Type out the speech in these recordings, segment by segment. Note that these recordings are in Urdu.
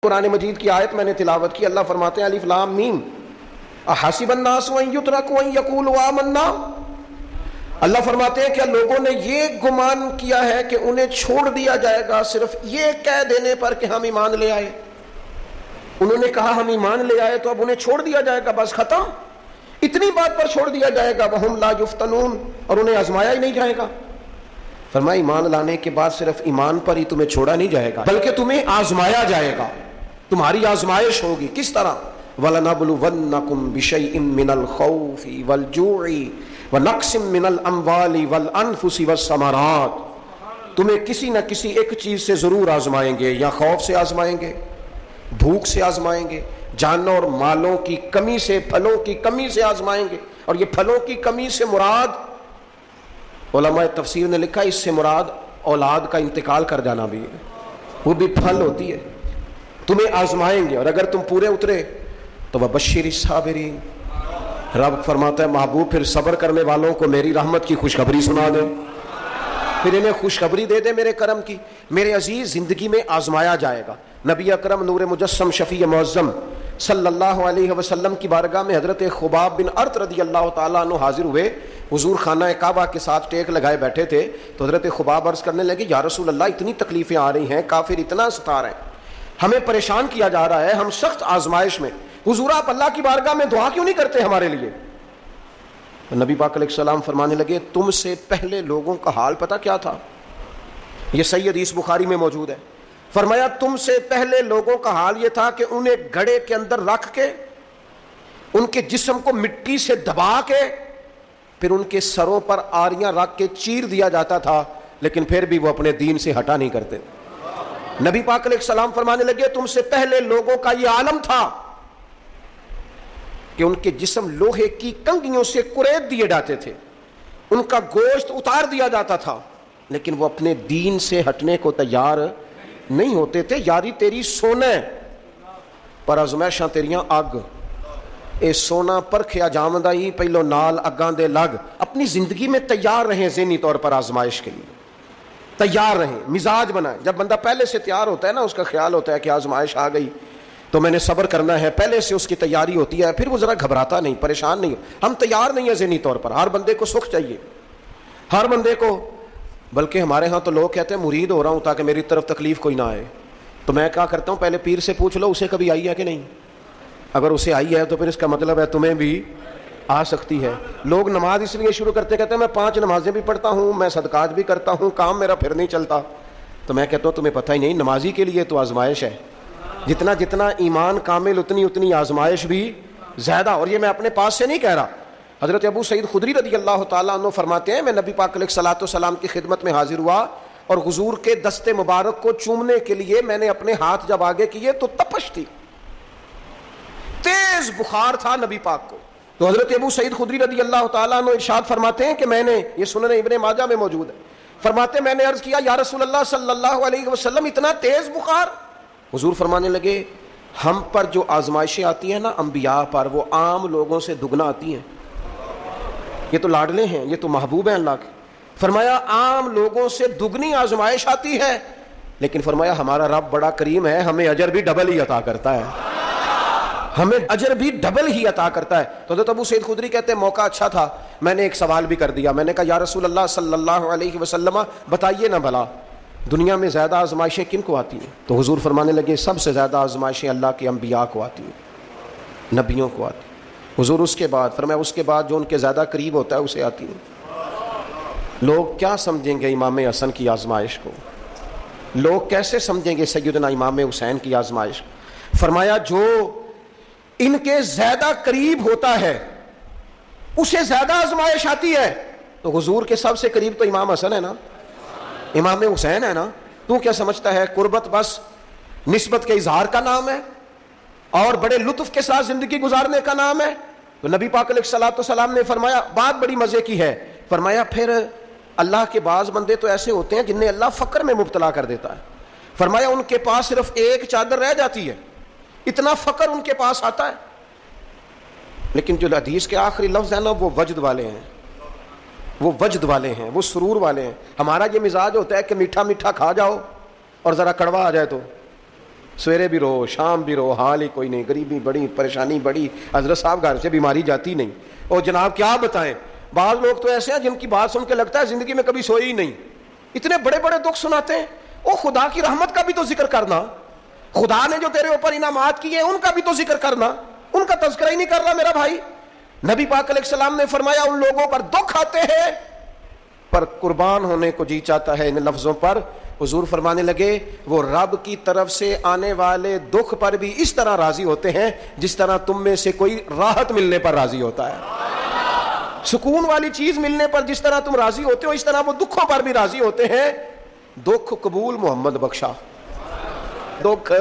قرآن مجید کی آیت میں نے تلاوت کی، اللہ فرماتے ہیں الف لام میم احسب الناس ان یترکوا ان یقولوا آمنا۔ اللہ فرماتے ہیں کیا لوگوں نے یہ گمان کیا ہے کہ انہیں چھوڑ دیا جائے گا صرف یہ کہہ دینے پر کہ ہم ایمان لے آئے؟ انہوں نے کہا ہم ایمان لے آئے تو اب انہیں چھوڑ دیا جائے گا، بس ختم، اتنی بات پر چھوڑ دیا جائے گا، وہم لا یفتنون، اور انہیں آزمایا ہی نہیں جائے گا۔ فرمایا ایمان لانے کے بعد صرف ایمان پر ہی تمہیں چھوڑا نہیں جائے گا بلکہ تمہیں آزمایا جائے گا، تمہاری آزمائش ہوگی۔ کس طرح؟ وَلَنَبْلُوَنَّكُمْ بِشَيْءٍ مِّنَ الْخَوْفِ وَالْجُوعِ وَنَقْصٍ مِّنَ الْأَمْوَالِ وَالْأَنفُسِ وَالثَّمَرَاتِ، تمہیں کسی نہ کسی ایک چیز سے ضرور آزمائیں گے، یا خوف سے آزمائیں گے، بھوک سے آزمائیں گے، جانوں اور مالوں کی کمی سے، پھلوں کی کمی سے آزمائیں گے۔ اور یہ پھلوں کی کمی سے مراد، علماء تفسیر نے لکھا اس سے مراد اولاد کا انتقال کر جانا بھی ہے، وہ بھی پھل ہوتی ہے۔ تمہیں آزمائیں گے اور اگر تم پورے اترے تو وبشر الصابرین، رب فرماتا ہے محبوب پھر صبر کرنے والوں کو میری رحمت کی خوشخبری سنا دے، پھر انہیں خوشخبری دے دے میرے کرم کی۔ میرے عزیز، زندگی میں آزمایا جائے گا۔ نبی اکرم نور مجسم شفیع معظم صلی اللہ علیہ وسلم کی بارگاہ میں حضرت خباب بن ارت رضی اللہ تعالیٰ عنہ حاضر ہوئے، حضور خانہ کعبہ کے ساتھ ٹیک لگائے بیٹھے تھے، تو حضرت خباب عرض کرنے لگے یا رسول اللہ اتنی تکلیفیں آ رہی ہیں، کافر اتنا ستا رہے ہیں، ہمیں پریشان کیا جا رہا ہے، ہم سخت آزمائش میں، حضور آپ اللہ کی بارگاہ میں دعا کیوں نہیں کرتے ہمارے لیے؟ نبی پاک علیہ السلام فرمانے لگے تم سے پہلے لوگوں کا حال پتہ کیا تھا؟ یہ صحیح حدیث بخاری میں موجود ہے۔ فرمایا تم سے پہلے لوگوں کا حال یہ تھا کہ انہیں گڑھے کے اندر رکھ کے ان کے جسم کو مٹی سے دبا کے پھر ان کے سروں پر آریاں رکھ کے چیر دیا جاتا تھا، لیکن پھر بھی وہ اپنے دین سے ہٹا نہیں کرتے۔ نبی پاک علیہ السلام فرمانے لگے تم سے پہلے لوگوں کا یہ عالم تھا کہ ان کے جسم لوہے کی کنگھیوں سے کریت دیے جاتے تھے، ان کا گوشت اتار دیا جاتا تھا، لیکن وہ اپنے دین سے ہٹنے کو تیار نہیں ہوتے تھے۔ یاری تیری سونے پر ازمائشاں تیریاں اگ، اے سونا پرکھیا جامدہ ہی پہلو نال اگاں دے لگ۔ اپنی زندگی میں تیار رہیں، ذہنی طور پر آزمائش کے لیے تیار رہیں، مزاج بنائیں۔ جب بندہ پہلے سے تیار ہوتا ہے نا، اس کا خیال ہوتا ہے کہ آزمائش آ گئی تو میں نے صبر کرنا ہے، پہلے سے اس کی تیاری ہوتی ہے، پھر وہ ذرا گھبراتا نہیں، پریشان نہیں۔ ہم تیار نہیں ہیں ذہنی طور پر، ہر بندے کو سکھ چاہیے، ہر بندے کو، بلکہ ہمارے ہاں تو لوگ کہتے ہیں مرید ہو رہا ہوں تاکہ میری طرف تکلیف کوئی نہ آئے۔ تو میں کیا کرتا ہوں، پہلے پیر سے پوچھ لو اسے کبھی آئی ہے کہ نہیں، اگر اسے آئی ہے تو پھر اس کا مطلب ہے تمہیں بھی آ سکتی ہے۔ لوگ نماز اس لیے شروع کرتے کہتے ہیں میں 5 نمازیں بھی پڑھتا ہوں، میں صدقات بھی کرتا ہوں، کام میرا پھر نہیں چلتا۔ تو میں کہتا ہوں تمہیں پتہ ہی نہیں، نمازی کے لیے تو آزمائش ہے، جتنا جتنا ایمان کامل اتنی اتنی آزمائش بھی زیادہ۔ اور یہ میں اپنے پاس سے نہیں کہہ رہا، حضرت ابو سعید خدری رضی اللہ تعالیٰ عنہ فرماتے ہیں میں نبی پاک علیہ الصلوۃ والسلام کی خدمت میں حاضر ہوا اور حضور کے دست مبارک کو چومنے کے لیے میں نے اپنے ہاتھ جب آگے کیے تو تپش تھی، تیز بخار تھا نبی پاک کو۔ تو حضرت ابو سعید خدری رضی اللہ تعالیٰ عنہ ارشاد فرماتے ہیں کہ میں نے، یہ سنن ابن ماجہ میں موجود ہے، فرماتے میں نے عرض کیا یا رسول اللہ صلی اللہ علیہ وسلم اتنا تیز بخار؟ حضور فرمانے لگے ہم پر جو آزمائشیں آتی ہیں نا انبیاء پر، وہ عام لوگوں سے دگنا آتی ہیں، یہ تو لاڈلے ہیں، یہ تو محبوب ہیں اللہ کے۔ فرمایا عام لوگوں سے دگنی آزمائش آتی ہے، لیکن فرمایا ہمارا رب بڑا کریم ہے، ہمیں اجر بھی ڈبل ہی عطا کرتا ہے، ہمیں اجر بھی ڈبل ہی عطا کرتا ہے۔ تو حضرت ابو سعید خدری کہتے ہیں موقع اچھا تھا، میں نے ایک سوال بھی کر دیا، میں نے کہا یا رسول اللہ صلی اللہ علیہ وسلم بتائیے نا بھلا دنیا میں زیادہ آزمائشیں کن کو آتی ہیں؟ تو حضور فرمانے لگے سب سے زیادہ آزمائشیں اللہ کے انبیاء کو آتی ہیں، نبیوں کو آتی ہیں۔ حضور اس کے بعد فرمایا اس کے بعد جو ان کے زیادہ قریب ہوتا ہے اسے آتی ہیں۔ لوگ کیا سمجھیں گے امام حسن کی آزمائش کو؟ لوگ کیسے سمجھیں گے سیدنا امام حسین کی آزمائش؟ فرمایا جو ان کے زیادہ قریب ہوتا ہے اسے زیادہ آزمائش آتی ہے۔ تو حضور کے سب سے قریب تو امام حسن ہے نا، امام حسین ہے نا، تو کیا سمجھتا ہے قربت بس نسبت کے اظہار کا نام ہے اور بڑے لطف کے ساتھ زندگی گزارنے کا نام ہے؟ تو نبی پاک علیہ الصلوۃ والسلام نے فرمایا بات بڑی مزے کی ہے، فرمایا پھر اللہ کے بعض بندے تو ایسے ہوتے ہیں جنہیں اللہ فقر میں مبتلا کر دیتا ہے، فرمایا ان کے پاس صرف ایک چادر رہ جاتی ہے، اتنا فقر ان کے پاس آتا ہے، لیکن جو حدیث کے آخری لفظ ہے نا وہ وجد والے ہیں، وہ وجد والے ہیں، وہ سرور والے ہیں۔ ہمارا یہ مزاج ہوتا ہے کہ میٹھا میٹھا کھا جاؤ اور ذرا کڑوا آ جائے سویرے بھی رو شام بھی رو، حال ہی کوئی نہیں، غریبی بڑی، پریشانی بڑی، حضرت صاحب گھر سے بیماری جاتی نہیں۔ اور جناب کیا بتائیں، بعض لوگ تو ایسے ہیں جن کی بات سن کے لگتا ہے زندگی میں کبھی سوئی ہی نہیں، اتنے بڑے بڑے دکھ سناتے ہیں۔ او خدا کی رحمت کا بھی تو ذکر کرنا، خدا نے جو تیرے اوپر انعامات کیے ان کا بھی تو ذکر کرنا، ان کا تذکرہ ہی نہیں کر رہا میرا بھائی۔ نبی پاک علیہ السلام نے فرمایا ان لوگوں پر دکھ آتے ہیں پر قربان ہونے کو جی چاہتا ہے ان لفظوں پر۔ حضور فرمانے لگے وہ رب کی طرف سے آنے والے دکھ پر بھی اس طرح راضی ہوتے ہیں جس طرح تم میں سے کوئی راحت ملنے پر راضی ہوتا ہے۔ سکون والی چیز ملنے پر جس طرح تم راضی ہوتے ہو اس طرح وہ دکھوں پر بھی راضی ہوتے ہیں۔ دکھ قبول محمد بخشا، دکھ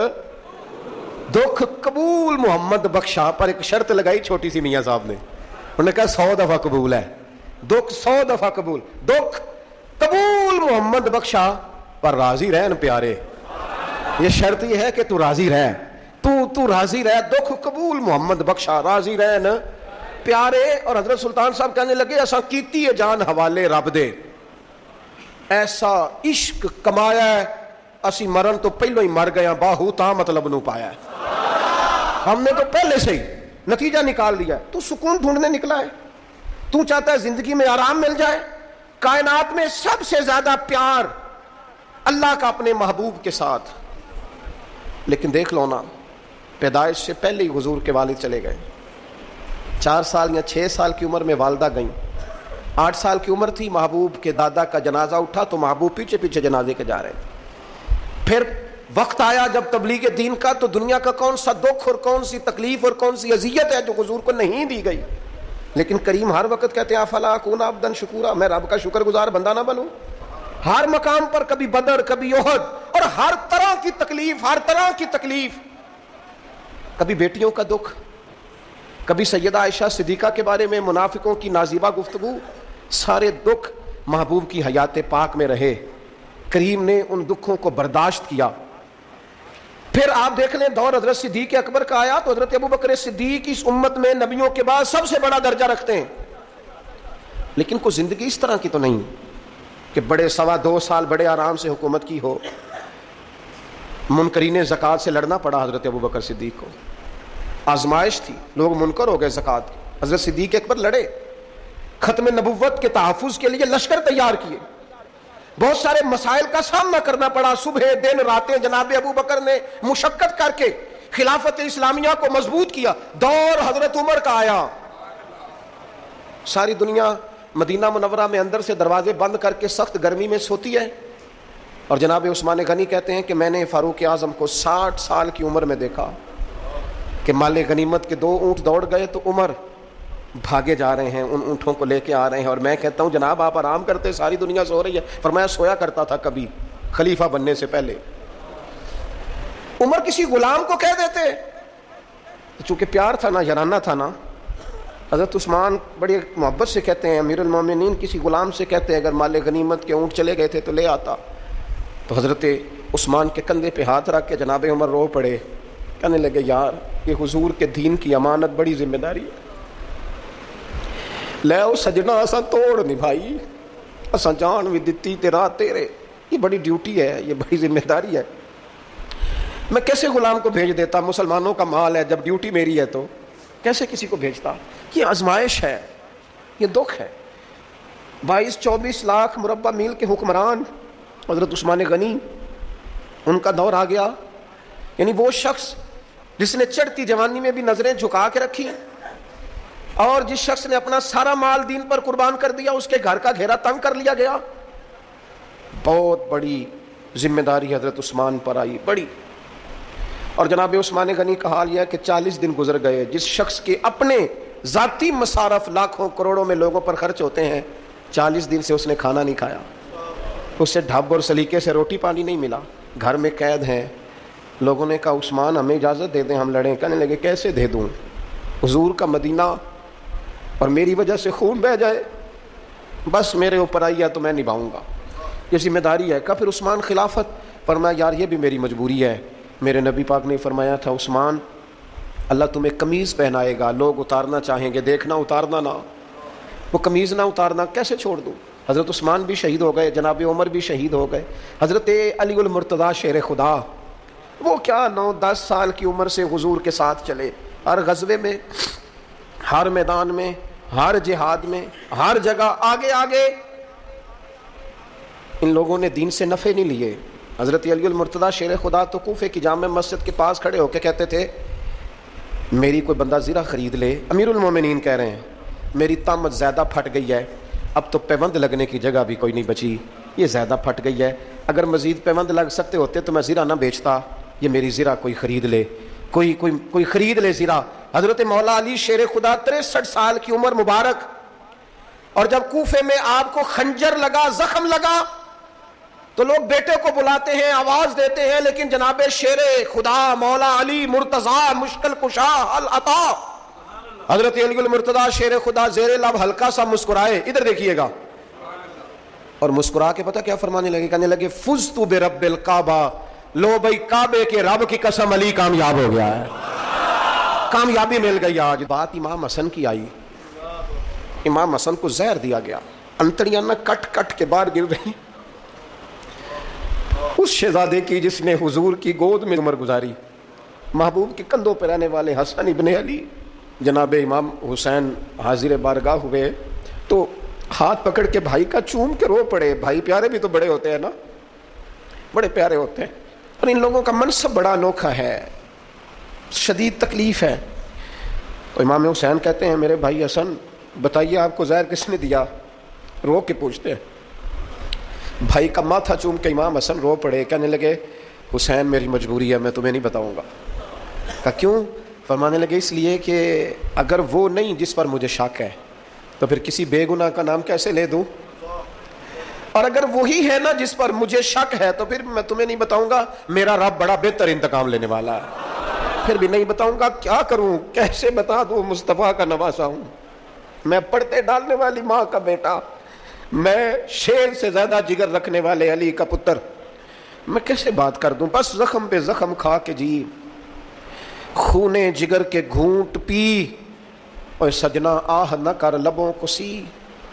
قبول محمد بخشا، پر ایک شرط لگائی چھوٹی سی میاں صاحب نے، انہوں نے کہا 100 دفعہ قبول ہے، دکھ 100 دفعہ قبول، دکھ قبول محمد بخشا پر راضی رہن پیارے۔ یہ شرط یہ ہے کہ تو راضی رہ، تو راضی رہ، دکھ قبول محمد بخشا، راضی رہن پیارے۔ اور حضرت سلطان صاحب کہنے لگے ایسا کیتی ہے جان حوالے رب دے، ایسا عشق کمایا ہے اسی مرن تو پہلو ہی مر گیا، باہو تا مطلب نو پایا ہے، ہم نے تو پہلے سے ہی نتیجہ نکال لیا۔ تو سکون ڈھونڈنے نکلا ہے، تو چاہتا ہے زندگی میں آرام مل جائے۔ کائنات میں سب سے زیادہ پیار اللہ کا اپنے محبوب کے ساتھ، لیکن دیکھ لو نا، پیدائش سے پہلے ہی حضور کے والد چلے گئے، 4 سال یا 6 سال کی عمر میں والدہ گئیں، 8 سال کی عمر تھی محبوب کے دادا کا جنازہ اٹھا تو محبوب پیچھے پیچھے جنازے کے جا رہے تھے۔ پھر وقت آیا جب تبلیغ دین کا، تو دنیا کا کون سا دکھ اور کون سی تکلیف اور کون سی اذیت ہے جو حضور کو نہیں دی گئی، لیکن کریم ہر وقت کہتے ہیں افلا اکون عبدا شکورا، میں رب کا شکر گزار بندہ نہ بنوں۔ ہر مقام پر کبھی بدر کبھی احد، اور ہر طرح کی تکلیف، ہر طرح کی تکلیف، کبھی بیٹیوں کا دکھ، کبھی سیدہ عائشہ صدیقہ کے بارے میں منافقوں کی نازیبہ گفتگو، سارے دکھ محبوب کی حیات پاک میں رہے، کریم نے ان دکھوں کو برداشت کیا۔ پھر آپ دیکھ لیں دور حضرت صدیق اکبر کا آیا تو حضرت ابوبکر صدیق اس امت میں نبیوں کے بعد سب سے بڑا درجہ رکھتے ہیں، لیکن کوئی زندگی اس طرح کی تو نہیں کہ بڑے 2.25 سال بڑے آرام سے حکومت کی ہو۔ منکرین زکوٰۃ سے لڑنا پڑا حضرت ابوبکر صدیق کو، آزمائش تھی، لوگ منکر ہو گئے زکوٰۃ کے، حضرت صدیق اکبر لڑے، ختم نبوت کے تحفظ کے لیے لشکر تیار کیے، بہت سارے مسائل کا سامنا کرنا پڑا، صبح دن راتیں جناب ابوبکر نے مشقت کر کے خلافت اسلامیہ کو مضبوط کیا۔ دور حضرت عمر کا آیا، ساری دنیا مدینہ منورہ میں اندر سے دروازے بند کر کے سخت گرمی میں سوتی ہے، اور جناب عثمان غنی کہتے ہیں کہ میں نے فاروق اعظم کو 60 سال کی عمر میں دیکھا کہ مال غنیمت کے 2 اونٹ دوڑ گئے تو عمر بھاگے جا رہے ہیں، ان اونٹوں کو لے کے آ رہے ہیں، اور میں کہتا ہوں جناب آپ آرام کرتے، ساری دنیا سو رہی ہے۔ فرمایا سویا کرتا تھا کبھی خلیفہ بننے سے پہلے۔ عمر کسی غلام کو کہہ دیتے، چونکہ پیار تھا نا، یارانہ تھا نا۔ حضرت عثمان بڑی محبت سے کہتے ہیں امیر المومنین کسی غلام سے کہتے اگر مال غنیمت کے اونٹ چلے گئے تھے تو لے آتا، تو حضرت عثمان کے کندھے پہ ہاتھ رکھ کے جناب عمر رو پڑے، کہنے لگے یار یہ حضور کے دین کی امانت بڑی ذمہ داری ہے، لے او سجنا اساں توڑ نبھائی، اساں جان بھی دتی تیرا تیرے، یہ بڑی ڈیوٹی ہے، یہ بڑی ذمہ داری ہے، میں کیسے غلام کو بھیج دیتا، مسلمانوں کا مال ہے، جب ڈیوٹی میری ہے تو کیسے کسی کو بھیجتا۔ یہ آزمائش ہے، یہ دکھ ہے۔ 22-24 لاکھ مربع میل کے حکمران حضرت عثمان غنی، ان کا دور آ گیا، یعنی وہ شخص جس نے چڑھتی جوانی میں بھی نظریں جھکا کے رکھی، اور جس شخص نے اپنا سارا مال دین پر قربان کر دیا، اس کے گھر کا گھیرا تنگ کر لیا گیا۔ بہت بڑی ذمہ داری حضرت عثمان پر آئی، بڑی۔ اور جناب عثمان غنی کا حال یہ ہے کہ 40 دن گزر گئے، جس شخص کے اپنے ذاتی مصارف لاکھوں کروڑوں میں لوگوں پر خرچ ہوتے ہیں، 40 دن سے اس نے کھانا نہیں کھایا، اسے ڈھب اور سلیقے سے روٹی پانی نہیں ملا، گھر میں قید ہیں۔ لوگوں نے کہا عثمان ہمیں اجازت دے دیں ہم لڑیں، کہنے لگے کیسے دے دوں، حضور کا مدینہ اور میری وجہ سے خون بہہ جائے، بس میرے اوپر آئی ہے تو میں نبھاؤں گا، یہ ذمہ داری ہے۔ کہا پھر عثمان خلافت، فرمایا یار یہ بھی میری مجبوری ہے، میرے نبی پاک نے فرمایا تھا عثمان اللہ تمہیں قمیض پہنائے گا، لوگ اتارنا چاہیں گے، دیکھنا اتارنا نہ، وہ قمیض نہ اتارنا کیسے چھوڑ دوں۔ حضرت عثمان بھی شہید ہو گئے، جناب عمر بھی شہید ہو گئے، حضرت علی المرتضیٰ شیر خدا وہ کیا 9-10 سال کی عمر سے حضور کے ساتھ چلے، ہر غزوے میں، ہر میدان میں، ہر جہاد میں، ہر جگہ آگے آگے۔ ان لوگوں نے دین سے نفع نہیں لیے۔ حضرت علی المرتضیٰ شیر خدا تو کوفے کی جامع مسجد کے پاس کھڑے ہو کے کہتے تھے میری کوئی بندہ زیرہ خرید لے۔ امیر المومنین کہہ رہے ہیں میری طامت زیادہ پھٹ گئی ہے، اب تو پیوند لگنے کی جگہ بھی کوئی نہیں بچی، یہ زیادہ پھٹ گئی ہے، اگر مزید پیوند لگ سکتے ہوتے تو میں زیرہ نہ بیچتا، یہ میری زیرہ کوئی خرید لے، کوئی خرید لے زیرہ۔ حضرت مولا علی شیر خدا 63 سال کی عمر مبارک، اور جب کوفے میں آپ کو خنجر لگا، زخم لگا، تو لوگ بیٹے کو بلاتے ہیں، آواز دیتے ہیں، لیکن جناب شیر خدا مولا علی مرتضیٰ مشکل کشا العطا حضرت علی المرتضیٰ شیر خدا زیر لب ہلکا سا مسکرائے، ادھر دیکھیے گا، اور مسکرا کے پتہ کیا فرمانے لگے، کہنے لگے فزت برب الکعبہ، لو بھائی کعبے کے رب کی قسم علی کامیاب ہو گیا ہے، کامیابی مل گئی۔ آج بات امام حسن کی آئی، امام حسن کو زہر دیا گیا، انتڑیاں نہ کٹ کٹ کے باہر گر رہی، اس شہزادے کی جس نے حضور کی گود میں عمر گزاری، محبوب کے کندھوں پہ رہنے والے حسن ابن علی، جناب امام حسین حاضر بارگاہ ہوئے تو ہاتھ پکڑ کے بھائی کا چوم کے رو پڑے۔ بھائی پیارے بھی تو بڑے ہوتے ہیں نا، بڑے پیارے ہوتے ہیں، اور ان لوگوں کا منصب بڑا انوکھا ہے، شدید تکلیف ہے۔ تو امام حسین کہتے ہیں میرے بھائی حسن بتائیے آپ کو زہر کس نے دیا؟ رو کے پوچھتے ہیں۔ بھائی کا ماتھا چوم کے امام حسن رو پڑے، کہنے لگے حسین میری مجبوری ہے، میں تمہیں نہیں بتاؤں گا۔ کہا کیوں؟ فرمانے لگے اس لیے کہ اگر وہ نہیں جس پر مجھے شک ہے تو پھر کسی بے گناہ کا نام کیسے لے دوں، اور اگر وہی ہے نا جس پر مجھے شک ہے تو پھر میں تمہیں نہیں بتاؤں گا، میرا رب بڑا بہتر انتقام لینے والا ہے، پھر بھی نہیں بتاؤں گا۔ کیا کروں، کیسے بتا دوں، مصطفیٰ کا نواسا ہوں، میں پڑھتے ڈالنے والی ماں کا بیٹا، میں شیر سے زیادہ جگر رکھنے والے علی کا پتر، میں کیسے بات کر دوں؟ بس زخم پہ زخم کھا کے جی، خونے جگر کے گھونٹ پی، اور سجنا آہ نہ کر لبوں کو سی،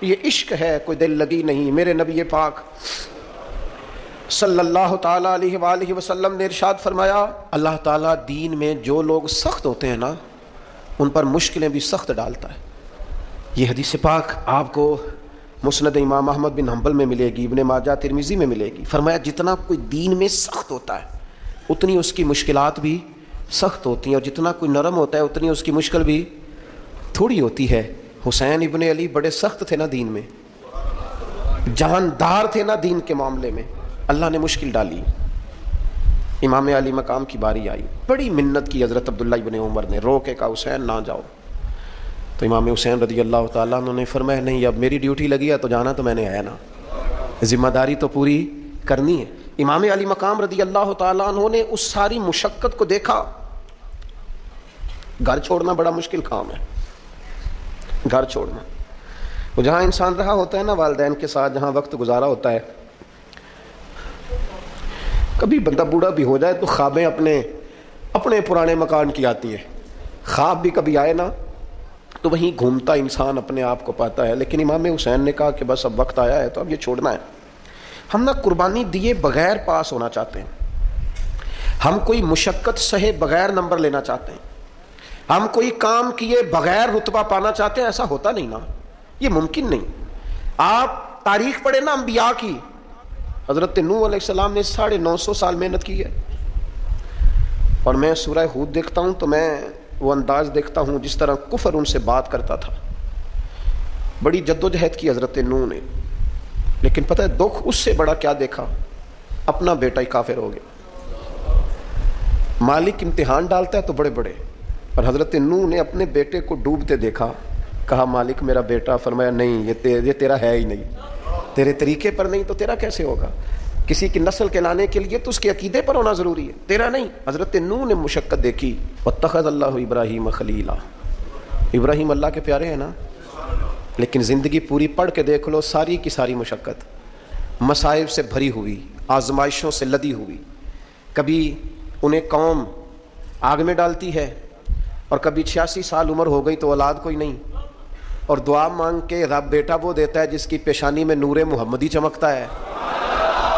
یہ عشق ہے کوئی دل لگی نہیں۔ میرے نبی پاک صلی اللہ تعالیٰ علیہ وآلہ وسلم نے ارشاد فرمایا اللہ تعالیٰ دین میں جو لوگ سخت ہوتے ہیں نا ان پر مشکلیں بھی سخت ڈالتا ہے۔ یہ حدیث پاک آپ کو مسند امام احمد بن حنبل میں ملے گی، ابن ماجہ ترمذی میں ملے گی۔ فرمایا جتنا کوئی دین میں سخت ہوتا ہے اتنی اس کی مشکلات بھی سخت ہوتی ہیں، اور جتنا کوئی نرم ہوتا ہے اتنی اس کی مشکل بھی تھوڑی ہوتی ہے۔ حسین ابن علی بڑے سخت تھے نا دین میں، جاندار تھے نا دین کے معاملے میں، اللہ نے مشکل ڈالی۔ امام علی مقام کی باری آئی، بڑی منت کی حضرت عبداللہ ابن عمر نے، رو کے کہا حسین نہ جاؤ، تو امام حسین رضی اللہ تعالیٰ عنہ نے فرمایا نہیں اب میری ڈیوٹی لگی ہے تو جانا تو میں نے ہے نا، ذمہ داری تو پوری کرنی ہے۔ امام علی مقام رضی اللہ تعالیٰ عنہ نے اس ساری مشقت کو دیکھا۔ گھر چھوڑنا بڑا مشکل کام ہے، گھر چھوڑنا، وہ جہاں انسان رہا ہوتا ہے نا والدین کے ساتھ، جہاں وقت گزارا ہوتا ہے، کبھی بندہ بوڑھا بھی ہو جائے تو خوابیں اپنے پرانے مکان کی آتی ہیں، خواب بھی کبھی آئے نا تو وہیں گھومتا انسان اپنے آپ کو پاتا ہے۔ لیکن امام حسین نے کہا کہ بس اب وقت آیا ہے تو اب یہ چھوڑنا ہے۔ ہم نہ قربانی دیے بغیر پاس ہونا چاہتے ہیں، ہم کوئی مشقت سہے بغیر نمبر لینا چاہتے ہیں، ہم کوئی کام کیے بغیر رتبہ پانا چاہتے ہیں، ایسا ہوتا نہیں نا، یہ ممکن نہیں۔ آپ تاریخ پڑھیں نا انبیاء کی، حضرت نوح علیہ السلام نے 950 سال محنت کی ہے، اور میں سورہ ہود دیکھتا ہوں تو میں وہ انداز دیکھتا ہوں جس طرح کفر ان سے بات کرتا تھا، بڑی جدوجہد کی حضرت نوح نے، لیکن پتہ ہے دکھ اس سے بڑا کیا دیکھا، اپنا بیٹا ہی کافر ہو گیا۔ مالک امتحان ڈالتا ہے تو بڑے بڑے، اور حضرت نوح نے اپنے بیٹے کو ڈوبتے دیکھا، کہا مالک میرا بیٹا، فرمایا نہیں یہ تیرا ہے ہی نہیں، تیرے طریقے پر نہیں تو تیرا کیسے ہوگا؟ کسی کی نسل کے لانے کے لیے تو اس کے عقیدے پر ہونا ضروری ہے، تیرا نہیں۔ حضرت نوح نے مشقت دیکھی، واتخذ اللہ ابراہیم خلیلا، ابراہیم اللہ کے پیارے ہیں نا، لیکن زندگی پوری پڑھ کے دیکھ لو، ساری کی ساری مشقت مصائب سے بھری ہوئی، آزمائشوں سے لدی ہوئی، کبھی انہیں قوم آگ میں ڈالتی ہے، اور کبھی 86 سال عمر ہو گئی تو اولاد کوئی نہیں، اور دعا مانگ کے رب بیٹا وہ دیتا ہے جس کی پیشانی میں نور محمدی چمکتا ہے۔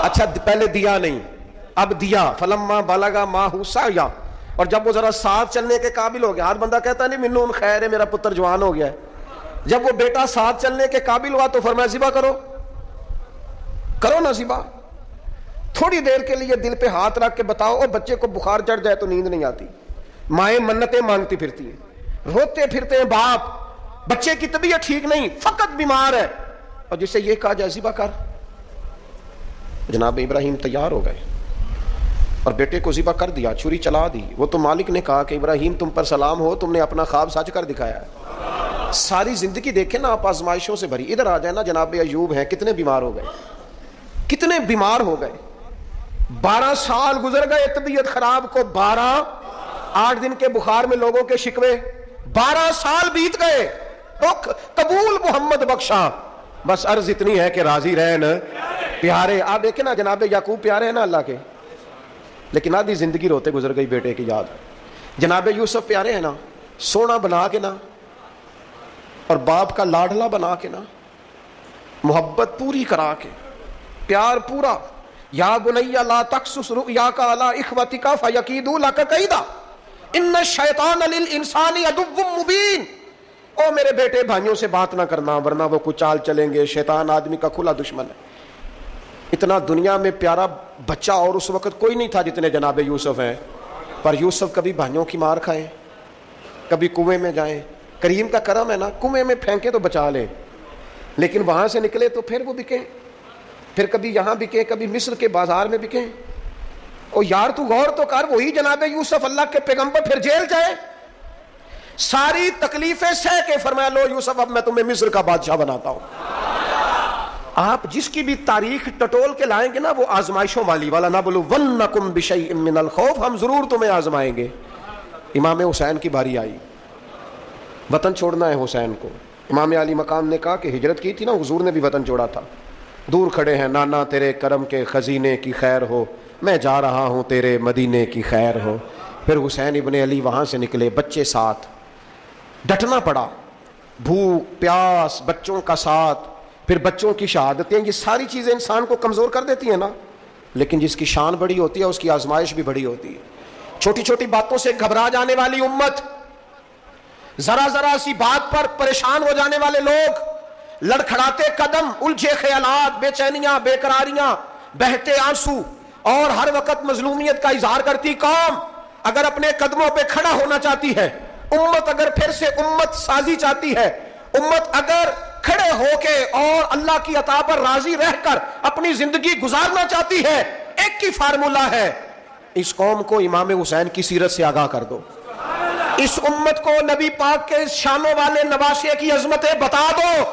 اچھا پہلے دیا نہیں، اب دیا فلما بلغا ماہ سعیا، اور جب وہ ذرا ساتھ چلنے کے قابل ہو گیا، ہر بندہ کہتا نہیں منون خیر ہے میرا پتر جوان ہو گیا ہے، جب وہ بیٹا ساتھ چلنے کے قابل ہوا تو فرمایا ذبح کرو، کرو نا ذبح۔ تھوڑی دیر کے لیے دل پہ ہاتھ رکھ کے بتاؤ، اور بچے کو بخار چڑھ جائے تو نیند نہیں آتی، مائیں منتیں مانگتی پھرتی ہیں، روتے پھرتے ہیں باپ، بچے کی طبیعت ٹھیک نہیں، فقط بیمار ہے، اور جسے یہ کہا جائے ذبح کر، جناب ابراہیم تیار ہو گئے اور بیٹے کو ذبح کر دیا، چھری چلا دی۔ وہ تو مالک نے کہا کہ ابراہیم تم پر سلام ہو، تم نے اپنا خواب سچ کر دکھایا ہے۔ ساری زندگی دیکھیں نا آپ آزمائشوں سے بھری، ادھر آ جائیں نا، جناب ایوب ہیں کتنے بیمار ہو گئے، کتنے بیمار ہو گئے، 12 سال گزر گئے طبیعت خراب کو، 8 دن کے بخار میں لوگوں کے شکوے، 12 سال بیت گئے، قبول محمد بخشا، بس عرض اتنی ہے کہ راضی رہن پیارے۔ آپ دیکھیں نا جناب یعقوب پیارے ہیں نا اللہ کے، لیکن آدھی زندگی روتے گزر گئی بیٹے کی یاد۔ جناب یوسف پیارے ہیں نا، سونا بنا کے نا، اور باپ کا لاڈلا بنا کے نا، محبت پوری کرا کے، پیار پورا، یا بنی لا تقصص رؤیاک علی اخوتک فیکیدوا لک کیدا ان الشیطان للانسان عدو مبین۔ او میرے بیٹے بھائیوں سے بات نہ کرنا ورنہ وہ کچھ چال چلیں گے، شیطان آدمی کا کھلا دشمن ہے۔ اتنا دنیا میں پیارا بچہ اور اس وقت کوئی نہیں تھا جتنے جناب یوسف ہیں، پر یوسف کبھی بھائیوں کی مار کھائیں، کبھی کنویں میں جائیں، کریم کا کرم ہے نا، کنویں میں پھینکے تو بچا لیں، لیکن وہاں سے نکلے تو پھر وہ بکیں، پھر کبھی یہاں بکیں، کبھی مصر کے بازار میں بکیں۔ اور یار تو غور تو کر، وہی جناب یوسف اللہ کے پیغمبر پھر جیل جائے، ساری تکلیفیں سہ کے فرمایا لو یوسف اب میں تمہیں مصر کا بادشاہ بناتا ہوں۔ آپ جس کی بھی تاریخ ٹٹول کے لائیں گے نا وہ آزمائشوں والی، وَلَنَبْلُوَنَّكُمْ بِشَيْءٍ مِّنَ الْخَوْفِ، ہم ضرور تمہیں آزمائیں گے۔ امام حسین کی باری آئی، وطن چھوڑنا ہے حسین کو، امام علی مقام نے کہا کہ ہجرت کی تھی نا، حضور نے بھی وطن چھوڑا تھا، دور کھڑے ہیں نانا تیرے کرم کے خزینے کی خیر ہو، میں جا رہا ہوں تیرے مدینے کی خیر ہو۔ پھر حسین ابن علی وہاں سے نکلے، بچے ساتھ، ڈٹنا پڑا، بھوک پیاس، بچوں کا ساتھ، پھر بچوں کی شہادتیں، یہ ساری چیزیں انسان کو کمزور کر دیتی ہیں نا، لیکن جس کی شان بڑی ہوتی ہے اس کی آزمائش بھی بڑی ہوتی ہے۔ چھوٹی چھوٹی باتوں سے گھبرا جانے والی امت، ذرا ذرا سی بات پر پریشان ہو جانے والے لوگ، لڑکھڑاتے قدم، الجھے خیالات، بے چینیاں، بے قراریاں، بہتے آنسو، اور ہر وقت مظلومیت کا اظہار کرتی قوم اگر اپنے قدموں پہ کھڑا ہونا چاہتی ہے، امت اگر پھر سے امت سازی چاہتی ہے، امت اگر کھڑے ہو کے اور اللہ کی عطا پر راضی رہ کر اپنی زندگی گزارنا چاہتی ہے، ایک ہی فارمولہ ہے، اس قوم کو امام حسین کی سیرت سے آگاہ کر دو، اس امت کو نبی پاک کے شانوں والے نواسے کی عظمتیں بتا دو۔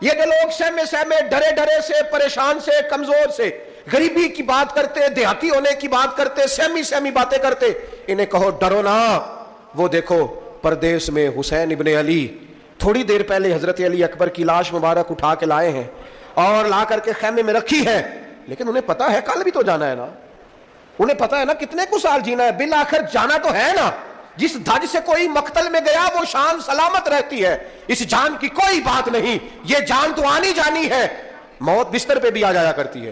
یہ جو لوگ سہمے سہمے، ڈرے ڈرے سے، پریشان سے، کمزور سے، غریبی کی بات کرتے، دیہاتی ہونے کی بات کرتے، سہمی سہمی باتیں کرتے، انہیں کہو ڈرو نا، وہ دیکھو پردیس میں حسین ابن علی تھوڑی دیر پہلے حضرت علی اکبر کی لاش مبارک اٹھا کے لائے ہیں اور لا کر کے خیمے میں رکھی ہے، لیکن انہیں پتا ہے کل بھی تو جانا ہے نا، انہیں پتا ہے نا کتنے کو سال جینا ہے، بالآخر جانا تو ہے نا۔ جس دھج سے کوئی مقتل میں گیا وہ شان سلامت رہتی ہے، اس جان کی کوئی بات نہیں، یہ جان تو آنی جانی ہے، موت بستر پہ بھی آ جایا کرتی ہے،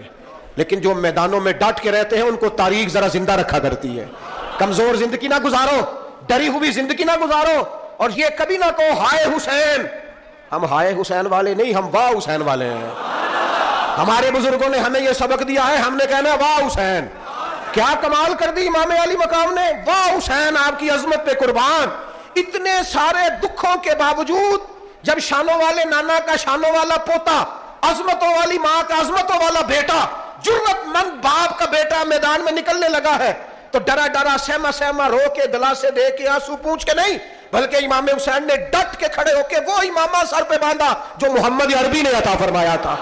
لیکن جو میدانوں میں ڈٹ کے رہتے ہیں ان کو تاریخ ذرا زندہ رکھا کرتی ہے۔ کمزور زندگی نہ گزارو، ڈری ہوئی زندگی نہ گزارو، اور یہ کبھی نہ کہو ہائے حسین، ہم ہائے حسین والے نہیں، ہم واہ حسین والے ہیں۔ ہمارے بزرگوں نے ہمیں یہ سبق دیا ہے، ہم نے کہنا واہ حسین۔ کیا کمال کر دی امام علی مقام نے، واہ حسین، آپ کی عظمت پہ قربان۔ اتنے سارے دکھوں کے باوجود جب شانوں والے نانا کا شانوں والا پوتا، عظمتوں والی ماں کا عظمتوں والا بیٹا، جرت مند باپ کا بیٹا میدان میں نکلنے لگا ہے تو ڈرا ڈرا، سہما سہما، رو کے، دلاسے دے کے، آنسو پونچھ کے نہیں، بلکہ امام حسین نے ڈٹ کے کھڑے ہو کے وہ امامہ سر پہ باندھا جو محمد عربی نے عطا فرمایا تھا،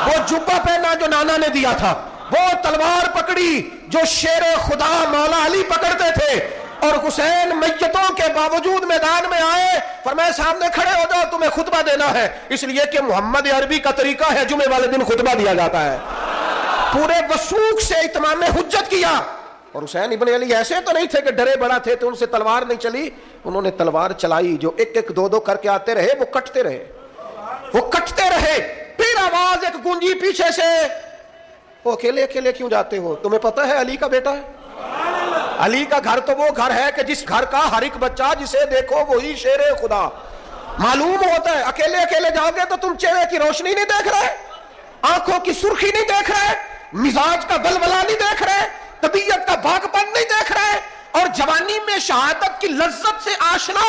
وہ جبہ پہنا جو نانا نے دیا تھا، وہ تلوار پکڑی جو شیر خدا مولا علی پکڑتے تھے، اور حسین میتوں کے باوجود میدان میں آئے، فرمایا سامنے کھڑے ہو جاؤ، تمہیں خطبہ دینا ہے، اس لیے کہ محمد عربی کا طریقہ ہے جمعے والے دن خطبہ دیا جاتا ہے۔ پورے وثوق سے اتمام حجت کیا، اور حسین ابن علی ایسے تو نہیں تھے کہ ڈرے بڑا تھے تو ان سے تلوار نہیں چلی، انہوں نے تلوار چلائی، جو ایک ایک دو دو کر کے آتے رہے وہ کٹتے رہے، وہ کٹتے رہے، پھر آواز ایک گونجی پیچھے سے، وہ اکیلے اکیلے کیوں جاتے ہو؟ تمہیں پتہ ہے علی کا بیٹا ہے؟ علی کا گھر تو وہ گھر ہے کہ جس گھر کا ہر ایک بچہ جسے دیکھو وہی شیر خدا معلوم ہوتا ہے. اکیلے اکیلے جاؤ گے تو تم چہرے کی روشنی نہیں دیکھ رہے, آنکھوں کی سرخی نہیں دیکھ رہے, مزاج کا ولولہ نہیں دیکھ رہے, طبیعت کا بھاگ پن نہیں دیکھ رہے, اور جوانی میں شہادت کی لذت سے آشنا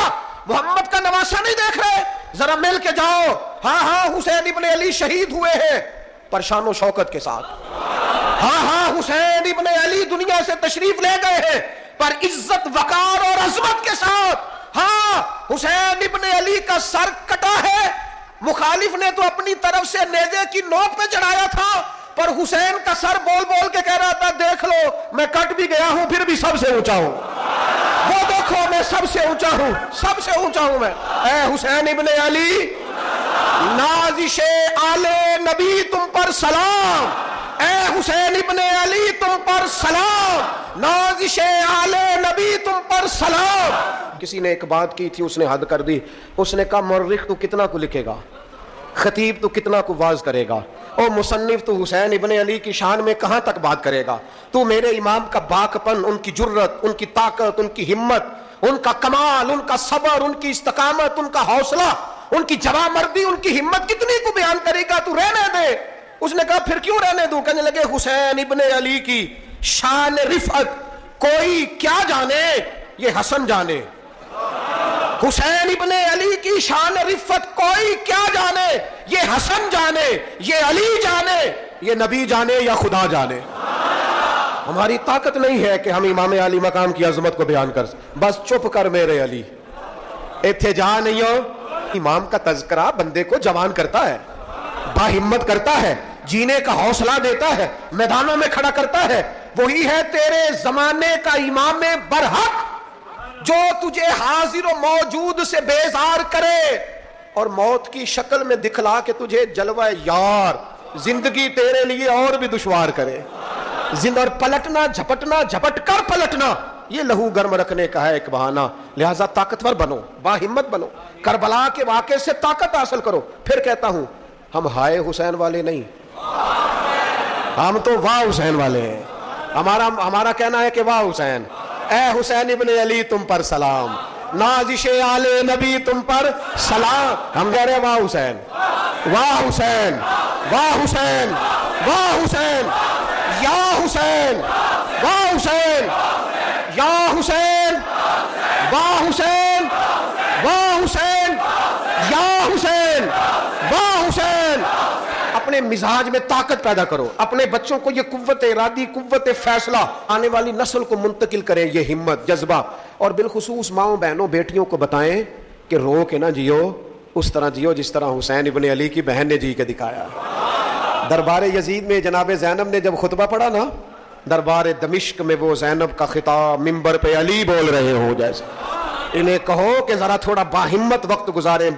محمد کا نواسا نہیں دیکھ رہے. ذرا مل کے جاؤ. ہاں حسین ابن علی شہید ہوئے ہیں پر شان و شوکت کے ساتھ. ہاں حسین ابن علی دنیا سے تشریف لے گئے ہیں پر عزت وقار اور عظمت کے ساتھ. ہاں حسین ابن علی کا سر کٹا ہے, مخالف نے تو اپنی طرف سے نیزے کی نوک پہ چڑھایا تھا, پر حسین کا سر بول بول کے کہہ رہا تھا دیکھ لو میں کٹ بھی گیا ہوں پھر بھی سب سے اونچا ہوں, وہ دیکھو میں سب سے اونچا ہوں, سب سے اونچا ہوں میں. اے حسین ابن علی, نازش آل نبی تم پر سلام. اے حسین ابن علی تم پر سلام, نازش آل نبی تم پر سلام. کسی نے ایک بات کی تھی, اس نے حد کر دی. اس نے کہا مورخ تو کتنا کو لکھے گا, خطیب تو کتنا کو واز کرے گا, اور مصنف تو حسین ابن علی کی شان میں کہاں تک بات کرے گا. تو میرے امام کا باکپن, ان کی جرت, ان کی طاقت, ان کی ہمت, ان کا کمال, ان کا صبر, ان کی استقامت, ان کا حوصلہ, ان کی جوامردی, ان کی ہمت کتنی کو بیان کرے گا, تو رہنے دے. اس نے کہا پھر کیوں رہنے دوں؟ کہنے لگے حسین ابن علی کی شان رفعت کوئی کیا جانے, یہ حسن جانے. حسین ابن علی کی شان رفعت کوئی کیا جانے, یہ حسن جانے, یہ علی جانے, یہ نبی جانے یا خدا جانے. ہماری طاقت نہیں ہے کہ ہم امام علی مقام کی عظمت کو بیان کر سکیں. بس چپ کر میرے علی, ایتھے جا نہیں ہو. امام کا تذکرہ بندے کو جوان کرتا ہے, باہمت کرتا ہے, جینے کا حوصلہ دیتا ہے, میدانوں میں کھڑا کرتا ہے. وہی ہے تیرے زمانے کا امام برحق جو تجھے حاضر و موجود سے بیزار کرے اور موت کی شکل میں دکھلا کے تجھے جلوہ یار زندگی تیرے لیے اور بھی دشوار کرے. اور پلٹنا, جھپٹنا, جھپٹ کر پلٹنا, یہ لہو گرم رکھنے کا ہے ایک بہانہ. لہٰذا طاقتور بنو, باہمت بنو, کربلا کے واقعے سے طاقت حاصل کرو. پھر کہتا ہوں ہم ہائے حسین والے نہیں, ہم تو واہ حسین والے ہیں. ہمارا کہنا ہے کہ واہ حسین. اے حسین ابن علی تم پر سلام, نازش آل نبی تم پر سلام. ہم کہہ رہے واہ حسین, واہ حسین, واہ حسین, واہ حسین, یا حسین, واہ حسین, یا حسین, واہ حسین, واہ حسین, یا حسین, واہ حسین. اپنے مزاج میں طاقت پیدا کرو, اپنے بچوں کو یہ قوت ارادی, قوت فیصلہ آنے والی نسل کو منتقل کریں, یہ ہمت, جذبہ. اور بالخصوص ماؤں بہنوں بیٹیوں کو بتائیں کہ رو کے نہ جیو, اس طرح جیو جس طرح حسین ابن علی کی بہن نے جی کے دکھایا. دربار یزید میں جناب زینب نے جب خطبہ پڑھا نا, دربار دمشق میں وہ زینب کا خطاب منبر پہ علی بول رہے ہو جیسے. انہیں کہو کہ ذرا تھوڑا باہمت وقت گزاریں.